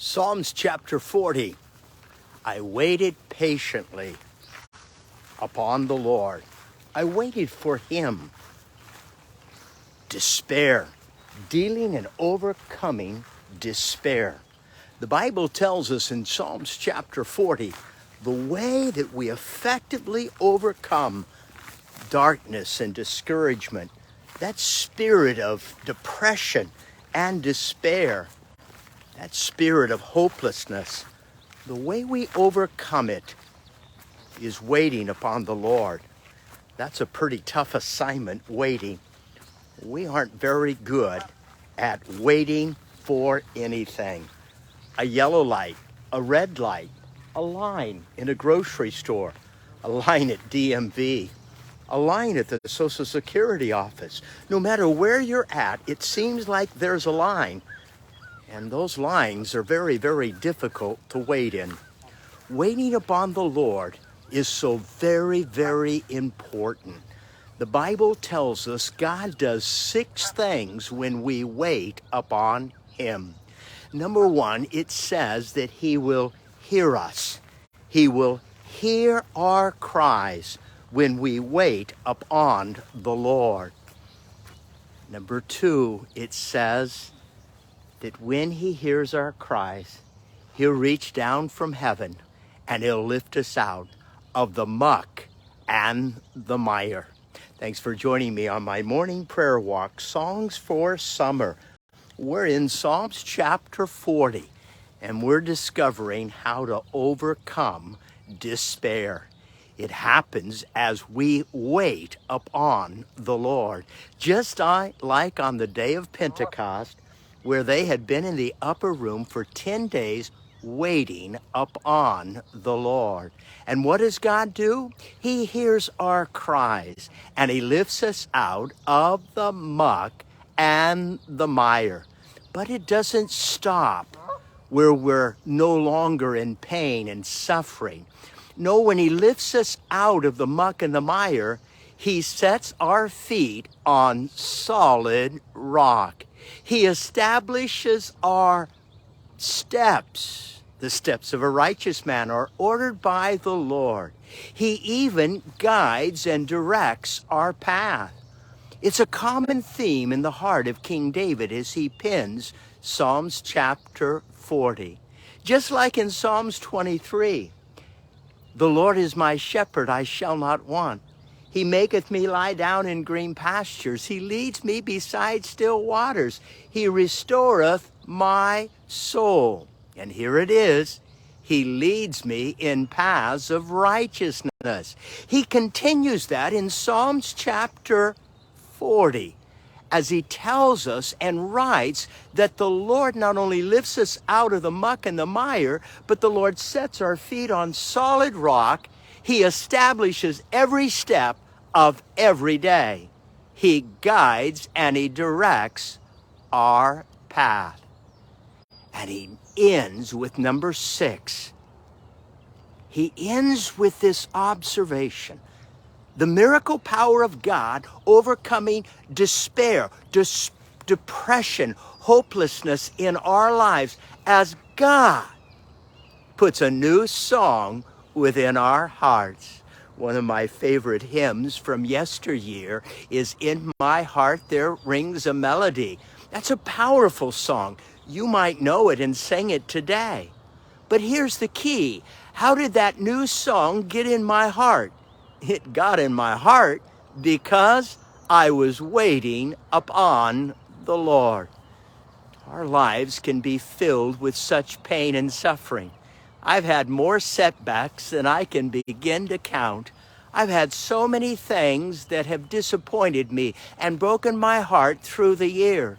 Psalms chapter 40. I waited patiently upon the Lord. I waited for him. Despair, dealing and overcoming despair. The Bible tells us in Psalms chapter 40, the way that we effectively overcome darkness and discouragement, that spirit of depression and despair, that spirit of hopelessness, the way we overcome it is waiting upon the Lord. That's a pretty tough assignment, waiting. We aren't very good at waiting for anything. A yellow light, a red light, a line in a grocery store, a line at DMV, a line at the Social Security office. No matter where you're at, it seems like there's a line. And those lines are very, very difficult to wait in. Waiting upon the Lord is so very, very important. The Bible tells us God does 6 things when we wait upon him. Number 1, it says that he will hear us. He will hear our cries when we wait upon the Lord. Number 2, it says that when he hears our cries, he'll reach down from heaven and he'll lift us out of the muck and the mire. Thanks for joining me on my morning prayer walk, Songs for Summer. We're in Psalms chapter 40, and we're discovering how to overcome despair. It happens as we wait upon the Lord. Just like on the day of Pentecost, where they had been in the upper room for 10 days waiting upon the Lord. And what does God do? He hears our cries and he lifts us out of the muck and the mire. But it doesn't stop where we're no longer in pain and suffering. No, when he lifts us out of the muck and the mire, he sets our feet on solid rock. He establishes our steps. The steps of a righteous man are ordered by the Lord. He even guides and directs our path. It's a common theme in the heart of King David as he pens Psalms chapter 40. Just like in Psalms 23, the Lord is my shepherd, I shall not want. He maketh me lie down in green pastures. He leads me beside still waters. He restoreth my soul. And here it is. He leads me in paths of righteousness. He continues that in Psalms chapter 40, as he tells us and writes that the Lord not only lifts us out of the muck and the mire, but the Lord sets our feet on solid rock. He establishes every step of every day. He guides and he directs our path. And he ends with number 6. He ends with this observation. The miracle power of God overcoming despair, depression, hopelessness in our lives as God puts a new song within our hearts. One of my favorite hymns from yesteryear is "In My Heart There Rings a Melody." That's a powerful song. You might know it and sing it today. But here's the key. How did that new song get in my heart? It got in my heart because I was waiting upon the Lord. Our lives can be filled with such pain and suffering. I've had more setbacks than I can begin to count. I've had so many things that have disappointed me and broken my heart through the year.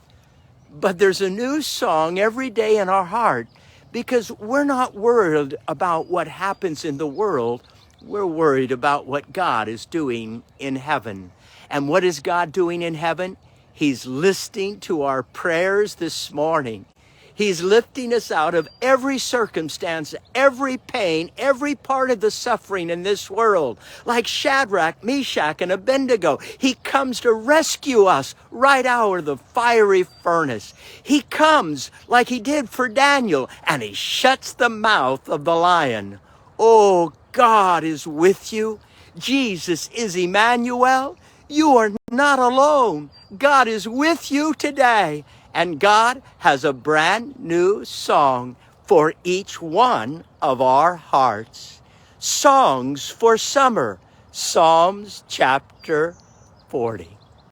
But there's a new song every day in our heart because we're not worried about what happens in the world. We're worried about what God is doing in heaven. And what is God doing in heaven? He's listening to our prayers this morning. He's lifting us out of every circumstance, every pain, every part of the suffering in this world. Like Shadrach, Meshach, and Abednego, he comes to rescue us right out of the fiery furnace. He comes like he did for Daniel, and he shuts the mouth of the lion. Oh, God is with you. Jesus is Emmanuel. You are not alone. God is with you today. And God has a brand new song for each one of our hearts. Songs for summer. Psalms chapter 40.